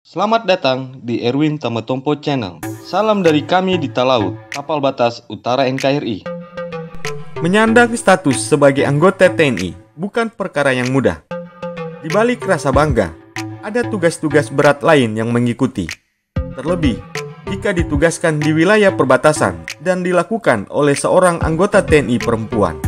Selamat datang di Erwin Tametompo Channel. Salam dari kami di Talaut, Kapal Batas Utara NKRI. Menyandang status sebagai anggota TNI bukan perkara yang mudah. Di balik rasa bangga, ada tugas-tugas berat lain yang mengikuti. Terlebih, jika ditugaskan di wilayah perbatasan dan dilakukan oleh seorang anggota TNI perempuan.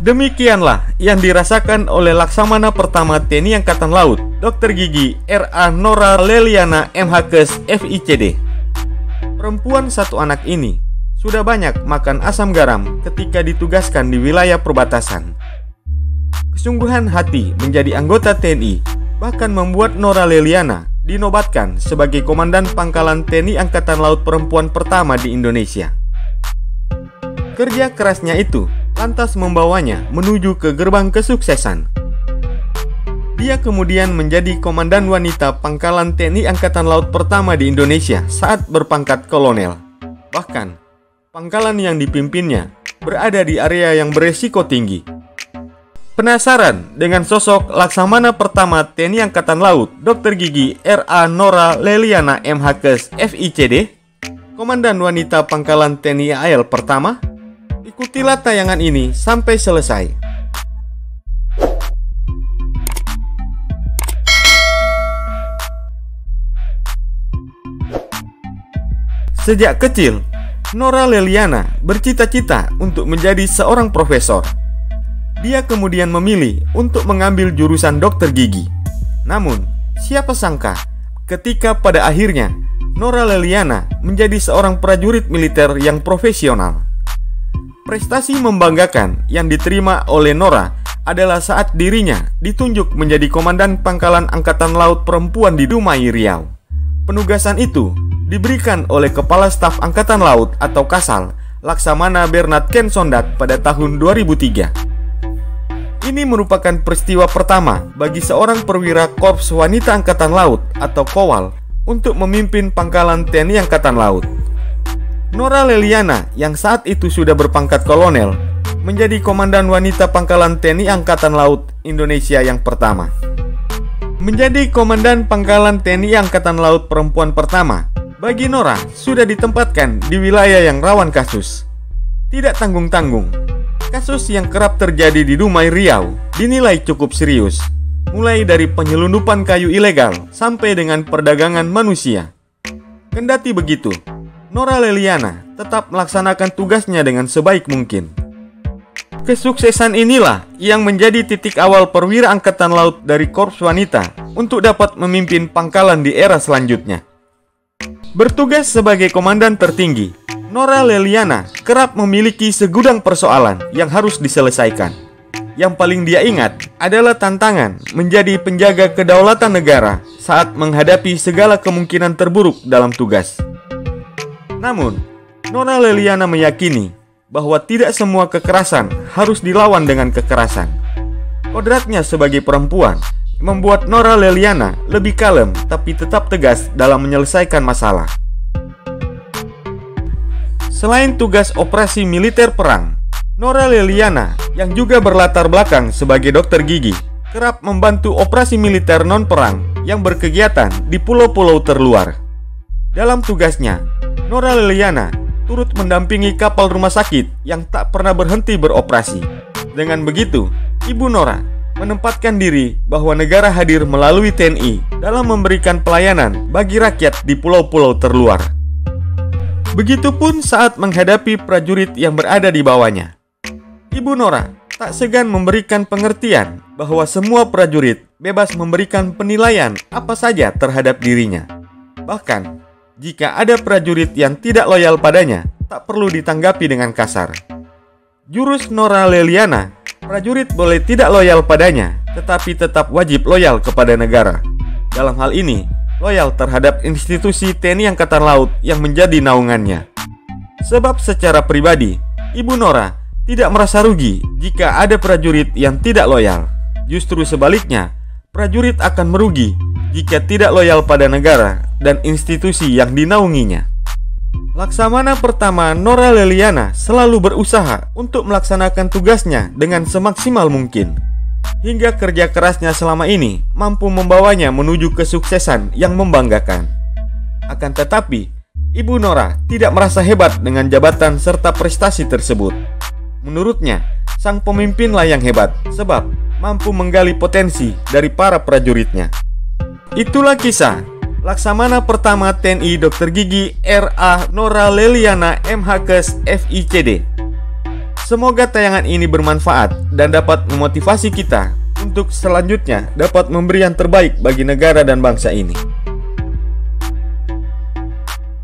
Demikianlah yang dirasakan oleh Laksamana Pertama TNI Angkatan Laut, Dr. Gigi R.A. Nora Leliana MHKes FICD. Perempuan satu anak ini sudah banyak makan asam garam ketika ditugaskan di wilayah perbatasan. Kesungguhan hati menjadi anggota TNI bahkan membuat Nora Leliana dinobatkan sebagai Komandan Pangkalan TNI Angkatan Laut Perempuan pertama di Indonesia. Kerja kerasnya itu lantas membawanya menuju ke gerbang kesuksesan. Dia kemudian menjadi Komandan Wanita Pangkalan TNI Angkatan Laut pertama di Indonesia saat berpangkat kolonel. Bahkan, pangkalan yang dipimpinnya berada di area yang beresiko tinggi. Penasaran dengan sosok Laksamana Pertama TNI Angkatan Laut, Dr. Gigi R.A. Nora Leliana MHKes FICD, Komandan Wanita Pangkalan TNI AL pertama? Ikutilah tayangan ini sampai selesai. Sejak kecil, Nora Leliana bercita-cita untuk menjadi seorang profesor. Dia kemudian memilih untuk mengambil jurusan dokter gigi. Namun, siapa sangka ketika pada akhirnya Nora Leliana menjadi seorang prajurit militer yang profesional. Prestasi membanggakan yang diterima oleh Nora adalah saat dirinya ditunjuk menjadi Komandan Pangkalan Angkatan Laut Perempuan di Dumai, Riau. Penugasan itu diberikan oleh Kepala Staf Angkatan Laut atau Kasal, Laksamana Bernard Ken Sondak pada tahun 2003. Ini merupakan peristiwa pertama bagi seorang perwira Korps Wanita Angkatan Laut atau KOWAL untuk memimpin Pangkalan TNI Angkatan Laut. Nora Leliana yang saat itu sudah berpangkat kolonel menjadi Komandan Wanita Pangkalan TNI Angkatan Laut Indonesia yang pertama. Menjadi Komandan Pangkalan TNI Angkatan Laut Perempuan pertama bagi Nora sudah ditempatkan di wilayah yang rawan kasus. Tidak tanggung-tanggung, kasus yang kerap terjadi di Dumai, Riau dinilai cukup serius, mulai dari penyelundupan kayu ilegal sampai dengan perdagangan manusia. Kendati begitu, Nora Leliana tetap melaksanakan tugasnya dengan sebaik mungkin. Kesuksesan inilah yang menjadi titik awal perwira Angkatan Laut dari Korps Wanita untuk dapat memimpin pangkalan di era selanjutnya. Bertugas sebagai komandan tertinggi, Nora Leliana kerap memiliki segudang persoalan yang harus diselesaikan. Yang paling dia ingat adalah tantangan menjadi penjaga kedaulatan negara saat menghadapi segala kemungkinan terburuk dalam tugas. Namun, Nora Leliana meyakini bahwa tidak semua kekerasan harus dilawan dengan kekerasan. Kodratnya sebagai perempuan membuat Nora Leliana lebih kalem tapi tetap tegas dalam menyelesaikan masalah. Selain tugas operasi militer perang, Nora Leliana yang juga berlatar belakang sebagai dokter gigi kerap membantu operasi militer non-perang yang berkegiatan di pulau-pulau terluar. Dalam tugasnya, Nora Leliana turut mendampingi kapal rumah sakit yang tak pernah berhenti beroperasi. Dengan begitu, Ibu Nora menempatkan diri bahwa negara hadir melalui TNI dalam memberikan pelayanan bagi rakyat di pulau-pulau terluar. Begitupun saat menghadapi prajurit yang berada di bawahnya. Ibu Nora tak segan memberikan pengertian bahwa semua prajurit bebas memberikan penilaian apa saja terhadap dirinya. Bahkan, jika ada prajurit yang tidak loyal padanya, tak perlu ditanggapi dengan kasar. Jurus Nora Leliana, prajurit boleh tidak loyal padanya, tetapi tetap wajib loyal kepada negara. Dalam hal ini, loyal terhadap institusi TNI Angkatan Laut yang menjadi naungannya. Sebab secara pribadi, Ibu Nora tidak merasa rugi jika ada prajurit yang tidak loyal. Justru sebaliknya, prajurit akan merugi jika tidak loyal pada negara dan institusi yang dinaunginya. Laksamana Pertama Nora Leliana selalu berusaha untuk melaksanakan tugasnya dengan semaksimal mungkin. hingga kerja kerasnya selama ini mampu membawanya menuju kesuksesan yang membanggakan. Akan tetapi, Ibu Nora tidak merasa hebat dengan jabatan serta prestasi tersebut. Menurutnya, sang pemimpinlah yang hebat sebab mampu menggali potensi dari para prajuritnya. Itulah kisah Laksamana Pertama TNI Dr. Gigi R.A. Nora Leliana MHKes FICD. Semoga tayangan ini bermanfaat dan dapat memotivasi kita untuk selanjutnya dapat memberi yang terbaik bagi negara dan bangsa ini.